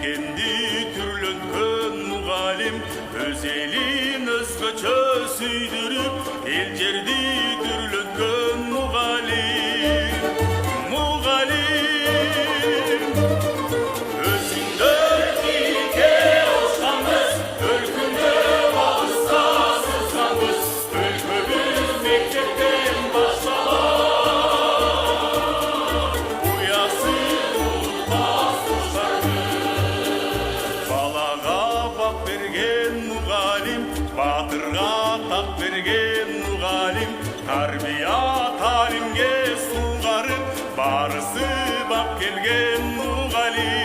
мекенди түрлөткөн мугалим, өз элин өзгөчө сүйдүрүп, эл жерди түрлөткөн мугалим. Өзүңдөр тилке кошканбыз, өлкөмдө багыска сызганбыз, өлкөбүз мектептен башталат. Уясы улутпас куштарбыз. Балага бак берген мугалим, батырга так берген мугалим, тарбия талимге сугарып, барысы бак келген мугалим.